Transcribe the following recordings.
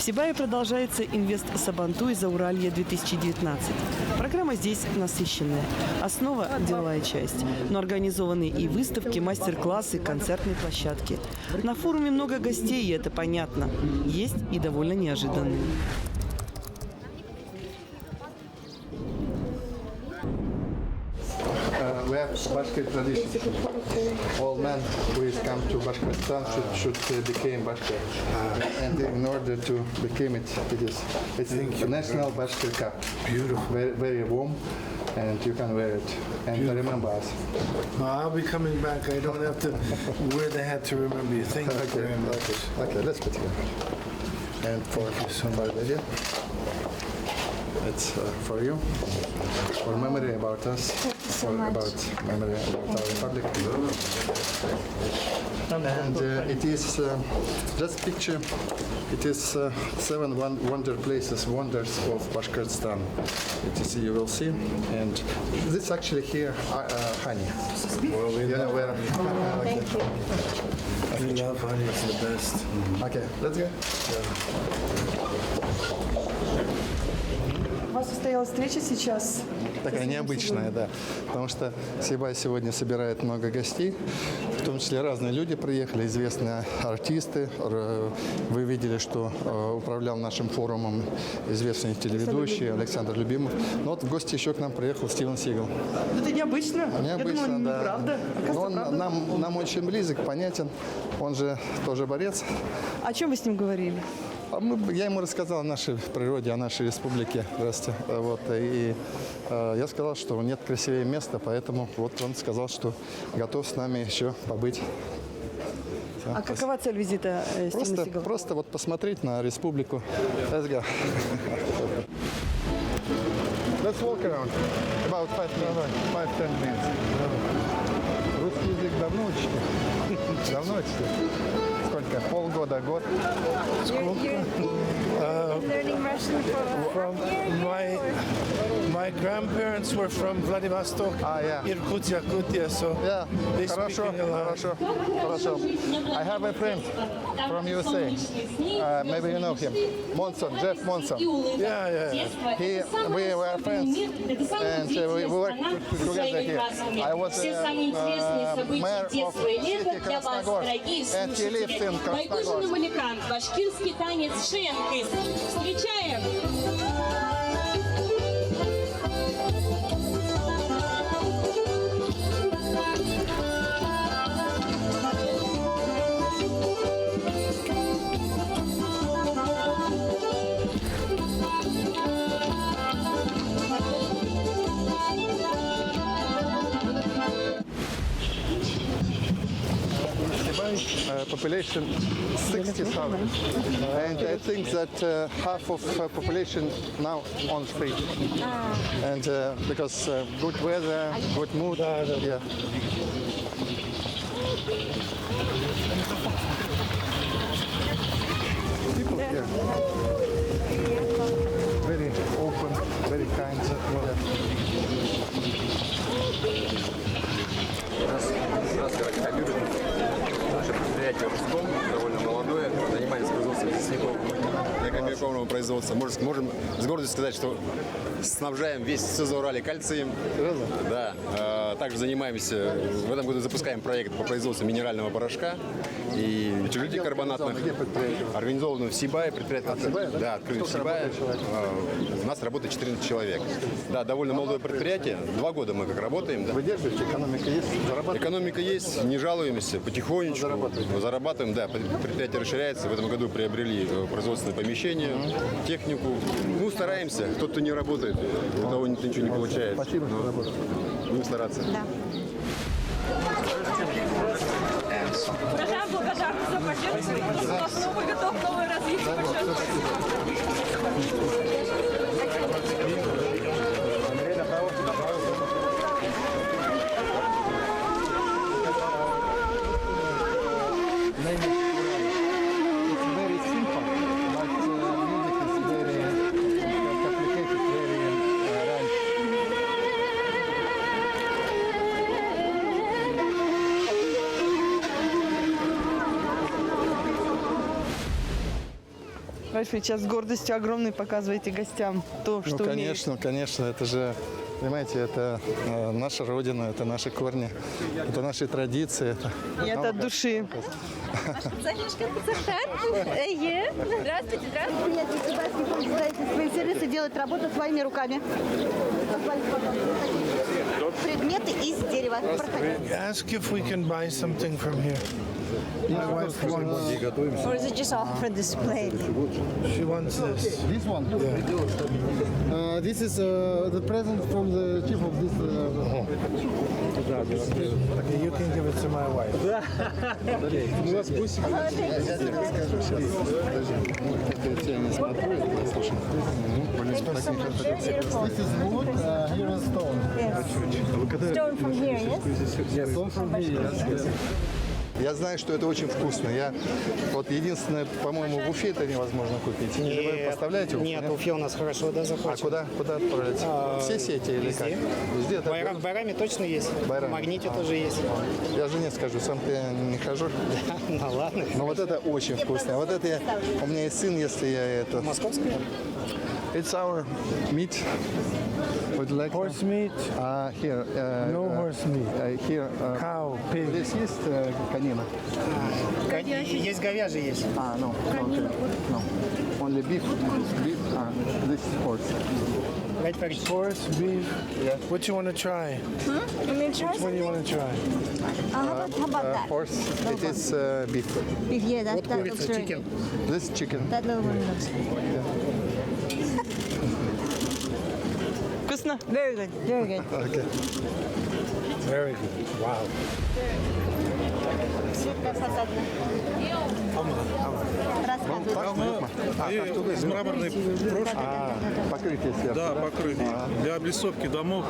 В Сибае продолжается Инвест Сабантуй Зауралье-2019. Программа здесь насыщенная. Основа – деловая часть. Но организованы и выставки, мастер-классы, концертные площадки. На форуме много гостей, и это понятно. Есть и довольно неожиданные. We have Bashkir tradition. All men who come to Bashkortostan should become Bashkir. And in order to become it's the national Bashkir cap. Beautiful. Very, very warm. And you can wear it and remember us. I'll be coming back. I don't have to wear the hat to remember you. Thank you very much. Okay, let's put it here. And for somebody, it's for you, for memory about us, about memory about our republic. And it is just picture. It is 7 wonders of Bashkortostan. It is, you will see, and this actually here honey. Well, we love where? Thank you. We love honey. It's the best. Okay, let's go. У вас состоялась встреча сейчас? Такая необычная, да. Потому что Сибай сегодня собирает много гостей, в том числе разные люди приехали, известные артисты. Вы видели, что управлял нашим форумом известный телеведущий Александр Любимов. Но вот в гости еще к нам приехал Стивен Сигал. Это необычно. Необычно, Я думаю, да. неправда. Но он правда. нам очень близок, понятен. Он же тоже борец. О чем вы с ним говорили? Я ему рассказал о нашей природе, о нашей республике. Здравствуйте. Вот, и я сказал, что нет красивее места, поэтому вот он сказал, что готов с нами еще побыть. Все, А какова цель визита Стивена Сигала? Просто вот посмотреть на республику. Let's go. Let's walk around. About 5-10 minutes. Русский язык давно учите? Давно учите? Сколько? Полгода, год? Learning Russian from My grandparents were from Vladivostok, yeah. Irkut, Yakutia, so Yeah, they хорошо, speak a lot. хорошо. I have a friend from USA. Maybe you know him. Monson, Jeff Monson. Yeah. We were friends and we worked together here. I was mayor of city Krasnogorsk and he lives in Байгужин Krasnogorsk. Маликан, башкирский танец шенкис. Встречаем! Population 60,000, and I think that half of population now on street, and because good weather, good mood, yeah. People here very open, very kind. Наше предприятие «Руском» довольно молодое, занимается производством известняков комбинированного производства. Можем с гордостью сказать, что снабжаем все Зауралье кальцием. Да. Также занимаемся, в этом году запускаем проект по производству минерального порошка и утяжелителей карбонатных. Организовано в Сибае, предприятие открыли в Сибае. У нас работает 14 человек. Да, довольно молодое предприятие. 2 года мы как работаем. Да. Вы держите, экономика есть, зарабатываете? Экономика есть, не жалуемся, потихонечку. Зарабатываем, да, предприятие расширяется. В этом году приобрели производственное помещение, технику. Ну, стараемся. Кто-то не работает, у того ничего не получается. Спасибо, что работаете. Будем стараться. Да. Выражаем благодарность за поддержку. Снова готов новое развитие. Very simple, but music is very complicated, very right. Альфред, сейчас с гордостью огромной показываете гостям то, что умеете. Конечно, конечно, это же, понимаете, это наша родина, это наши корни, это наши традиции. И это от души. Санечка, Здравствуйте, здравствуйте. Приятель Себастьян, пытаетесь свои сервисы делать работу своими руками. Предметы из дерева. Проходите. Ask if we can buy something from here. My wife wants, Or is it just all for display? she wants this. This one? This is the present from the chief of this. Okay, you can give it to my wife. This is wood, here is stone. Stone from here, yes? Stone from here, yes. Я знаю, что это очень вкусно. Я вот единственное, по-моему, в Уфе это невозможно купить. Или вы поставляете в Уфу? Нет, Уфе у нас хорошо, да, А заходит. куда отправляете? Все сети или как? Везде. В Байраме точно есть. Байраме. В Магните тоже есть. Я жене скажу, сам-то я не хожу. Ну ладно. Но вот это очень вкусно. Вот это у меня есть сын, если я это... Московская? It's our meat. Would you like Horse meat, here. no horse meat. Here. Cow, pig. Здесь есть конина? Есть говяжий есть. No. Okay. No. Only beef. Beef. This is horse. Давайте поговорить. Horse, beef. What you want to try? I mean, try What do you want to try? How about that? Horse. It is beef. Beef, yeah, that Вот looks курица, very чикен. good. This chicken. That little one looks Вкусно? very good, very good. Okay. Very good. Wow. Из мраморной крошки, Покрытие сверху. да, покрытие. Для облицовки домов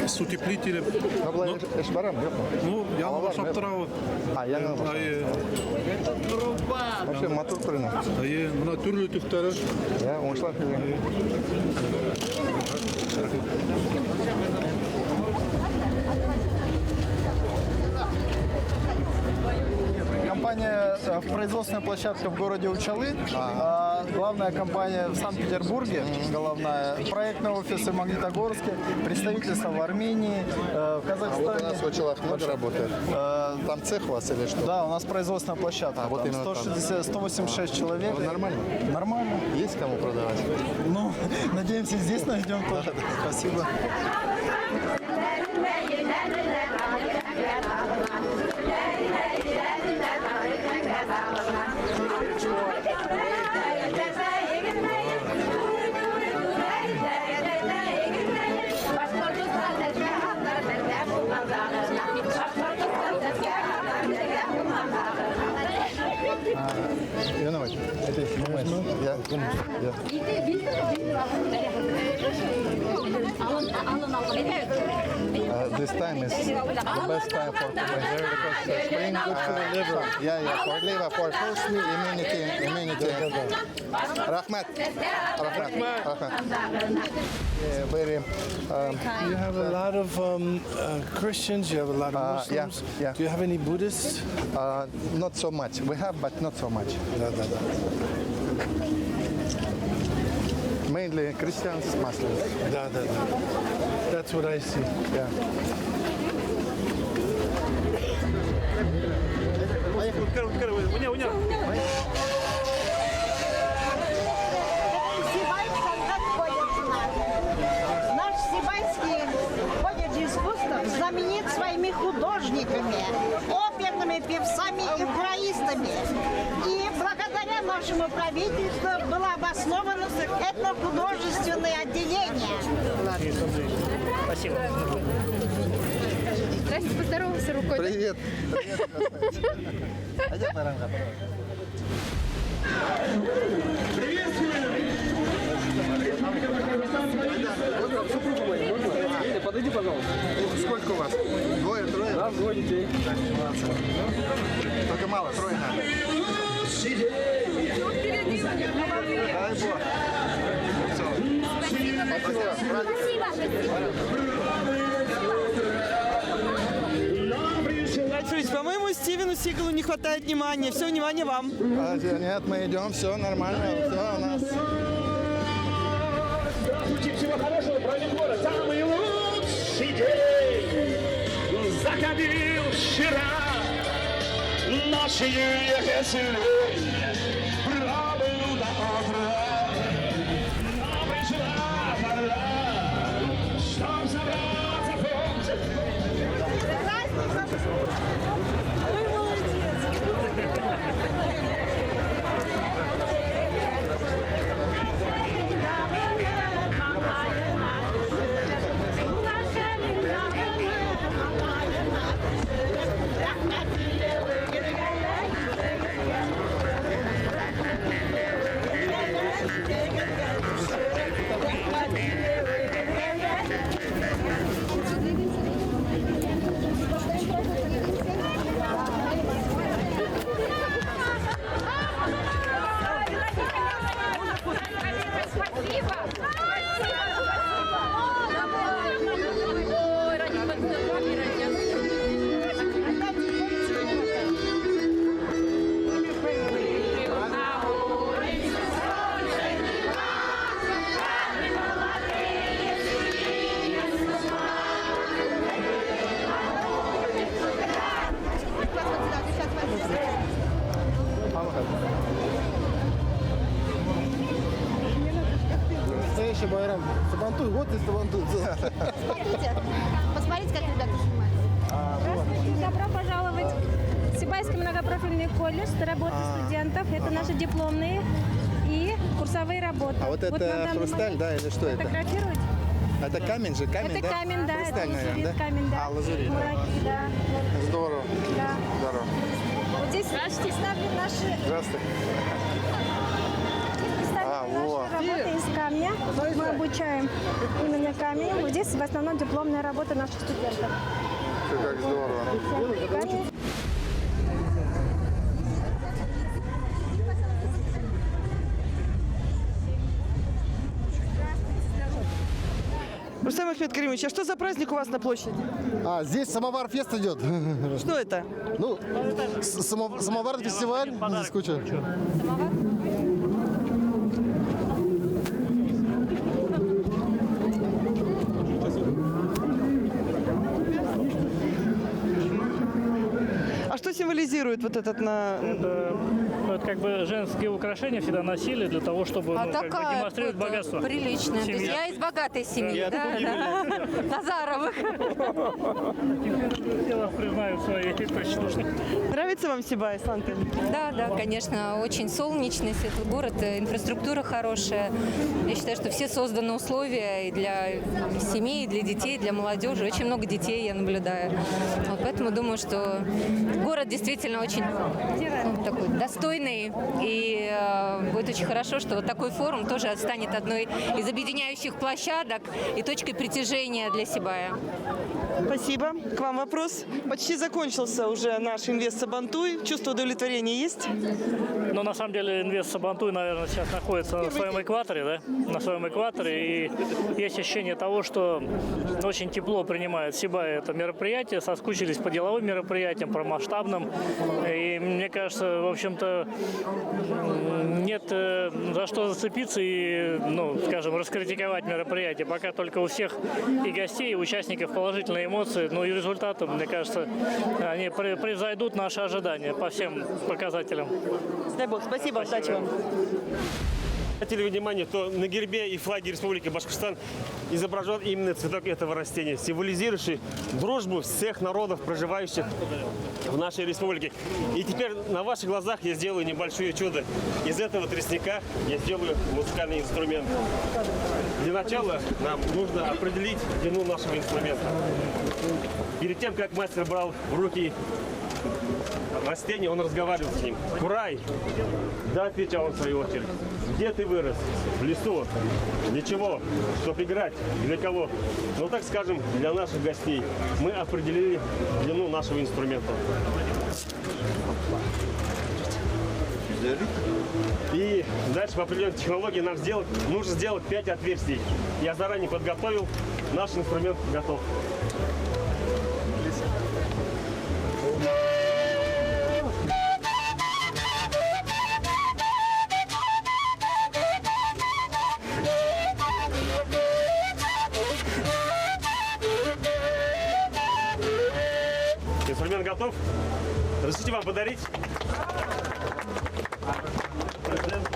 с утеплителем. Ну, yanlış yaptırıyor. Yanlış. Вообще мотор прыгнул. Buna türlü tüfleri. Ya, оңшылап келген. Компания производственная площадка в городе Учалы, главная компания в Санкт-Петербурге, головная, проектные офисы в Магнитогорске, представительство в Армении, в Вот у Казахстане. нас в Очалах много работает. Там цех у вас или что? Да, у нас производственная площадка. вот там именно там. 186 человек. Ну, нормально? Нормально. Есть кому продавать? Ну, надеемся, здесь найдем тоже. Спасибо. Виноват. Это я. This time is the best time for today because spring good for the liver. Yeah, for liver, for immunity. Rahmat. Yeah, very. You have a lot of Christians, you have a lot of yeah, Muslims. yeah. Do you have any Buddhists? Not so much. We have, but not so much. Mainly Christians, Muslims. Да. That's what I see. Yeah. Наш Сибайский колледж искусств знаменит своими художниками, оперными певцами и хроистами. И благодаря нашему правительству было обосновано этнохудожественное отделение. Спасибо. Здрасте, поздоровался рукой. Привет. Подойди, пожалуйста. Сколько у вас? Двое, трое? Да, двое детей. Только мало, трое надо. Дай Бог. Альфред, по-моему, Стивену Сигалу не хватает внимания. Все, внимание вам. Нет, мы идем, все нормально, все у нас. заходил вчера ночью веселее, пробыл до утра. Но пришла пора, чтоб забраться в путь. Настоящий байрам. Сабантуй, вот и Сабантуй. Смотрите, посмотрите, как ребята снимают. Добро пожаловать в Сибайский многопрофильный колледж работы студентов. Это наши дипломные и курсовые работы. А вот это на данный хрусталь, момент да, или что это? фотографируете? Это камень же, камень, Это да? камень, да, Хрусталь, это наверное, лазурит, да? камень, да. А, лазурит. Мраки, да. Вот. Здорово. Да. Здорово. Вот здесь представлены наши, Здравствуйте. наши работы из камня. Мы обучаем именно камень. Вот здесь в основном дипломная работа наших студентов. Как здорово. Камень. Рустам Ахмедкаримович, а что за праздник у вас на площади? Здесь самовар-фест идет. Что это? Ну, самовар-фестиваль. Здесь куча. А что символизирует вот этот на... Это как бы женские украшения всегда носили для того, чтобы как бы демонстрировать богатство. Приличная. Семьи. Я из богатой семьи, да. Назаровых. Все вас признают своей точности. Нравится вам Сибай, Санта? Да, конечно, очень солнечный, светлый город, инфраструктура хорошая. Я считаю, что все созданы условия и для семей, и для детей, и для молодежи. Очень много детей я наблюдаю. Вот поэтому думаю, что город действительно очень такой достойный. И будет очень хорошо, что вот такой форум тоже станет одной из объединяющих площадок и точкой притяжения для Сибая. Спасибо. К вам вопрос. Почти закончился уже наш инвест Сабантуй. Чувство удовлетворения есть? Но на самом деле инвест Сабантуй, наверное, сейчас находится на своем экваторе, да? На своем экваторе. И есть ощущение того, что очень тепло принимает Сибай это мероприятие, соскучились по деловым мероприятиям, по масштабным. И мне кажется, в общем-то, нет за что зацепиться и, скажем, раскритиковать мероприятие. Пока только у всех и гостей, и участников положительные эмоции, и результаты, мне кажется, они превзойдут наши ожидания по всем показателям. Дай Бог, спасибо, удачи вам. Обратили внимание, то на гербе и флаге Республики Башкортостан изображен именно цветок этого растения, символизирующий дружбу всех народов, проживающих в нашей республике. И теперь на ваших глазах я сделаю небольшое чудо. Из этого тростника я сделаю музыкальный инструмент. Для начала нам нужно определить длину нашего инструмента. Перед тем, как мастер брал в руки растение, он разговаривал с ним. «Курай!» «Да», отвечал он в свою очередь. «Где ты вырос?» «В лесу». «Для чего?» «Чтобы играть». «Для кого?» Ну, так скажем, для наших гостей. Мы определили длину нашего инструмента. И дальше по определенной технологии нам нужно сделать 5 отверстий. Я заранее подготовил, наш инструмент готов. Президент готов? Разрешите вам подарить? Президент.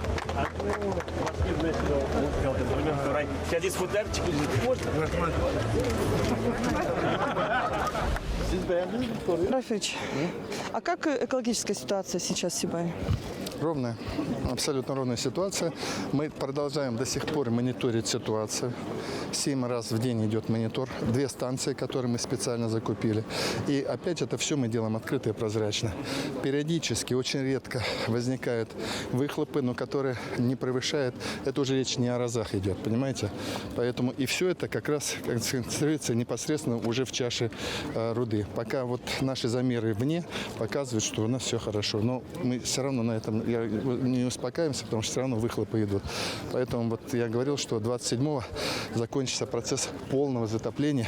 Здесь футляпчик лежит. Можно? Рафич, а как экологическая ситуация сейчас в Сибае? Ровная, абсолютно ровная ситуация. Мы продолжаем до сих пор мониторить ситуацию. 7 раз в день идет монитор. 2 станции, которые мы специально закупили. И опять это все мы делаем открыто и прозрачно. Периодически, очень редко возникают выхлопы, но которые не превышают, это уже речь не о разах идет, понимаете? Поэтому и все это как раз концентрируется непосредственно уже в чаше руды. Пока вот наши замеры вне показывают, что у нас все хорошо. Но мы все равно на этом не успокаиваемся, потому что все равно выхлопы идут. Поэтому вот я говорил, что 27-го закончится процесс полного затопления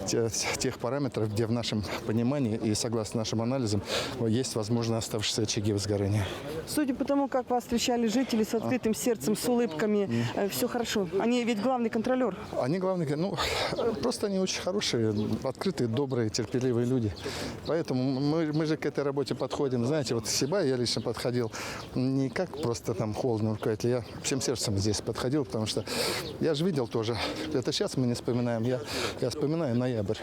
тех параметров, где в нашем понимании и согласно нашим анализам есть, возможно, оставшиеся очаги возгорания. Судя по тому, как вас встречали жители с открытым сердцем, с улыбками, все хорошо. Они ведь главный контролер. Они главные, ну, просто они очень хорошие, открытые, добрые, терпеливые люди. Поэтому мы же к этой работе подходим. Знаете, вот в Сибае я лично подходил не как просто там холодный руководитель, я всем сердцем здесь подходил, потому что я же видел тоже. Это сейчас мы не вспоминаем, я вспоминаю ноябрь.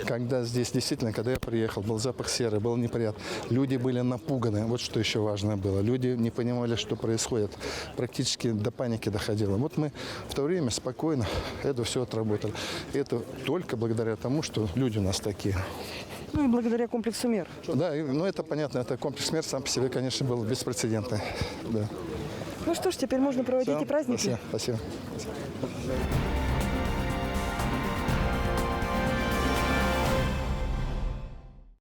Когда здесь действительно, когда я приехал, был запах серы, было неприятно. Люди были напуганы, вот что еще важно было. Люди не понимали, что происходит. Практически до паники доходило. Вот мы в то время спокойно это все отработали. И это только благодаря тому, что люди у нас такие. Ну и благодаря комплексу мер. Да, ну это понятно, это комплекс мер сам по себе, конечно, был беспрецедентный. Да. Ну что ж, теперь можно проводить Все, и праздники. Спасибо.